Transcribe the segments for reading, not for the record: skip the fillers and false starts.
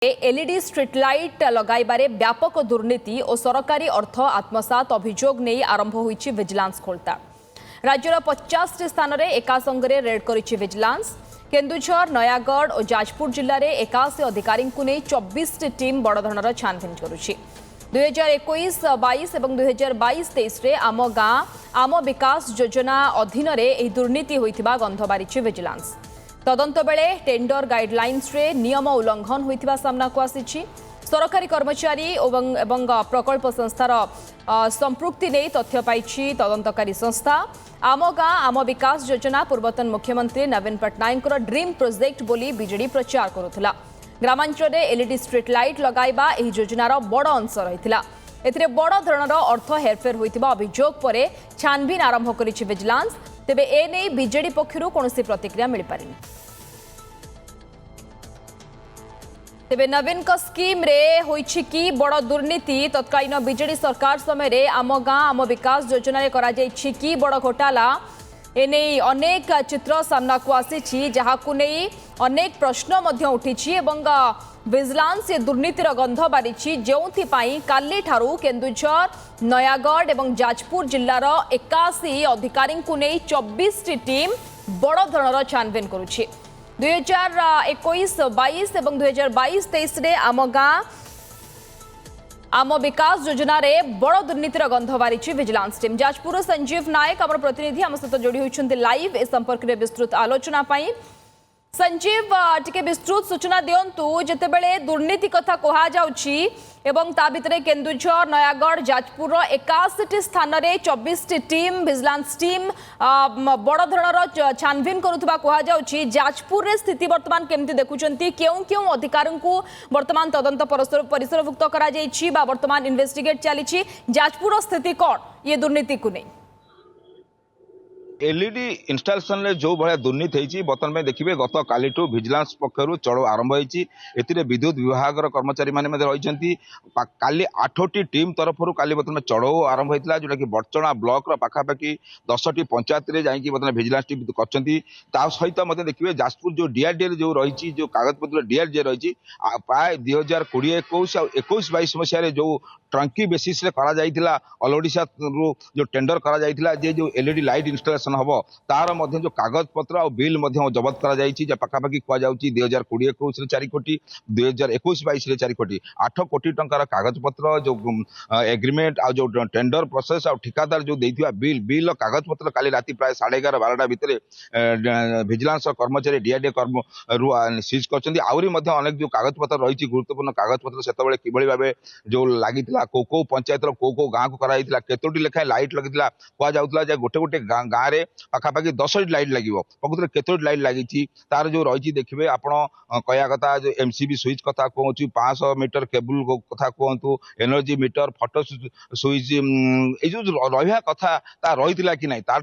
LED street light लगाइबारे व्यापक दुर्नीति और सरकारी अर्थ आत्मसात अभियोग नहीं आरंभ होईछि विजिलेंस खोलता। राज्यर 50 स्थान में एका संगे रेड करिछि विजिलेंस। केन्दुझर नयागढ़ और जाजपुर जिले में 81 अधिकारी को नहीं 24 टीम बड़ धरणर छानभिन करुछि। 2021-22 और 2022-23 रे आम गाँ आम विकास योजना अधीन में दुर्नीति होइथिबा गंध बारिछि विजिलेंस। तदंत बेले टेंडर गाइडलाइंस रे नियम उल्लंघन होइथिबा सामना को आसीछि। सरकारी कर्मचारी एवं प्रकल्प संस्थार संपृक्ति नहीं तथ्य पाइछि तदंतकारी संस्था। आम गाँ आम विकास योजना पूर्वतन मुख्यमंत्री नवीन पट्टनायक ड्रीम प्रोजेक्ट बोली बीजेडी प्रचार करुथिला। ग्रामांचल में एलईडी स्ट्रीट लाइट लगाइबा एही योजनार बड़ अंश रहिथिला। एथिरे बड़ धरणर अर्थ हेरफेर होइथिबा अभियोग परे छानभिन आरंभ करिछि विजिलेंस। तेबे ए नै बीजेडी पक्षरु कोनोसी प्रतिक्रिया मिल पारिनी। तेबे नवीन का स्कीम रे होइछि कि बड़ दुर्नीति तत्कालीन बीजेडी सरकार समय रे आम गाँ आम विकास योजना रे करा जाइछि कि बड़ घोटाला एने अनेक चित्र सामना को आसीछि जहाकु नै अनेक प्रश्न मध्य उठिछि एवं विजिलेंस ये दुर्नीतिर गंध बारिछि जोंथि पई काली ठारू केन्दुझर नयागढ़ एवं जाजपुर जिल्लार 81 अधिकारी को नै 24 टीम बड़ धरणर छानभिन करुछि। 2021-22 और 2022-23 रे आम गाँ आम विकास योजना रे बड़ दुर्नीतिर गंध बारिछि विजिलेंस टीम। जाजपुर संजीव नायक आम प्रतिनिधि आम सहित जोड़ी होइछन्ति लाइव ए संपर्क में विस्तृत आलोचना पाई। संजीव टिके विस्तृत सूचना दियंतु जेतेबेले दुर्नीति कथा कहा जाउछि एवं ता भितरे केन्दुझर नयागढ़ जाजपुर 81 स्थान में 24 टीम विजिलेंस टीम बड़ धरणर छानभिन करुवा कहा जाउछि। जाजपुर रे स्थिति वर्तमान केमती देखुचंती केउ केउ अधिकारी को वर्तमान तदंत परिसरभुक्त करा जाइछि बा वर्तमान इन्वेस्टिगेट चलीछि। जाजपुर स्थिति कौन ये दुर्नीति को नहीं एलईडी इनस्टॉलेशन में जो भाया दुर्नीति होती बर्तमान में देखिए गत काली विजिलेंस पक्षर चढ़ाऊ आरंभ होती विद्युत विभाग कर्मचारी मैंने रही काली 8टी टीम तरफ काली बर्तमान चढ़ाऊ आरंभ होता जोटा कि बड़चणा ब्लॉक पाखापाखि 10टी पंचायत में जाकि बर्तमान विजिलेंस टीम कर सहित मत देखिए जाजपुर जो डीआरडीए जो रही जो कागजपत्र डीआरडीए रही प्राय 2020-21-22 मसीह जो ट्रंकी बेसिस रे करा जाइथिला ऑल ओडिशा जो टेंडर करा जाइथिला जो एलईडी लाइट इंस्टॉलेशन हबो तार मध्य जो कागज पत्र और बिल मध्य जबत करा जाइछि जे पाखापाखि कुआ जाउछि 2020-21 रे 4 कोटी 2021-22 रे 4 कोटी 8 कोटी टंकार कागज पत्र जो एग्रीमेंट आ जो टेंडर प्रोसेस और ठिकादार जो देथिया बिल कागज पत्र काली राति प्राय 11:30-12 भितरे विजिलेंस कर्मचारी डीआरडीए कर्म सीज करछन्ती आउरी मध्य अनेक जो कागज पत्र रहिछि गुरुत्वपूर्ण कागज पत्र सेतबेले किबळी भाबे जो लागिथिला को पंचायत को गाँ को कराइला केतोटी लेखाएं लाइट लगी कह जाऊला गोटे गोटे गाँव में पाखापाखि 10टी लाइट लगे प्रकृत केतोटी लाइट लगी तार जो रही देखिए आपड़ कहया कथा जो एमसीबी स्विच कथा कहूँ 500 मीटर केबुल कथा कहतु एनर्जी मीटर फटो स्विच ये जो रहा कथा रही कि ना तार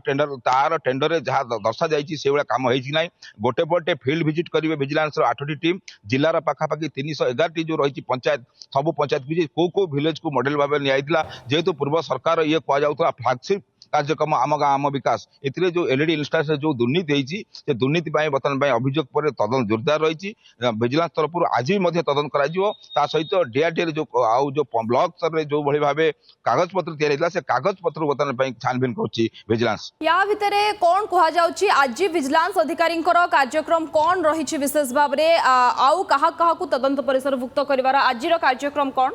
टेंडर जहाँ दर्शा जा कम होना गोटे पटे फिल्ड विजिट करेंगे विजिलेंस 8टी टीम जिलार पाखापाखि 311टी जो रही पंचायत सबू पंचायत को विलेज को मॉडल भाव निया जेहेतु पूर्व सरकार ये कहुला फ्लैगशिप कार्यक्रम आम गाँ आम विकास ए जो एलईडी इंस्टॉलेशन जो दुर्नीति होती दुर्नीति बर्तमान अभियोग पर तदंत जोरदार रही विजिलेंस तरफ आज भी तदंत करा सहित डीआरडीए जो आउ जो ब्लॉक स्तर में जो भाई भाव कागज पत्र या से कागज पत्र बर्तमान छानभिन करुच्ची विजिलेंस। या भितरे कौन कहा जाउछि आज विजिलेंस अधिकारी कार्यक्रम कौन रही विशेष भाव में आउ कहा तदंत परिसरभुक्त कर आज कार्यक्रम कौन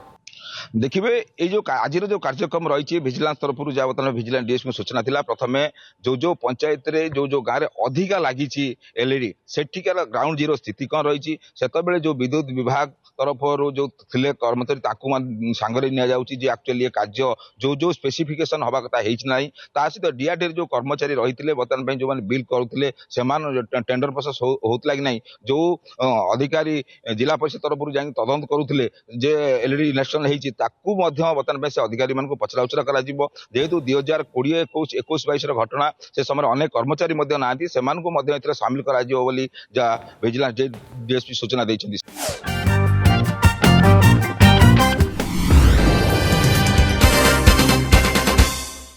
देखिए ये जो आज जो कार्यक्रम रही विजिलेंस तरफ जहाँ बर्तमान विजिलेंस डीएसपी सूचना थिला प्रथम जो पंचायत रे जो गाँव में अधिका लगी एलईडी सेठिकार ग्राउंड जीरो स्थिति कौन रही से जो विद्युत विभाग तरफ जो थे कर्मचारी सांगरे नि एक्चुअली कार्य जो जो स्पेसिफिकेशन हवा कथा ना सहित डीआरडीए जो कर्मचारी रही बर्तमान जो मैंने बिल करुले टेंडर प्रोसेस होता कि ना जो अधिकारी जिला परिषद तरफ जा तदंत करुले जे एलईडी इलेक्शन बर्तमान से अधिकारी मान पचरा उचरा कर जेहेतु 2020-21-22 घटना से समय अनेक कर्मचारी ना सामिल कर विजिलेंस डीएसपी सूचना देते।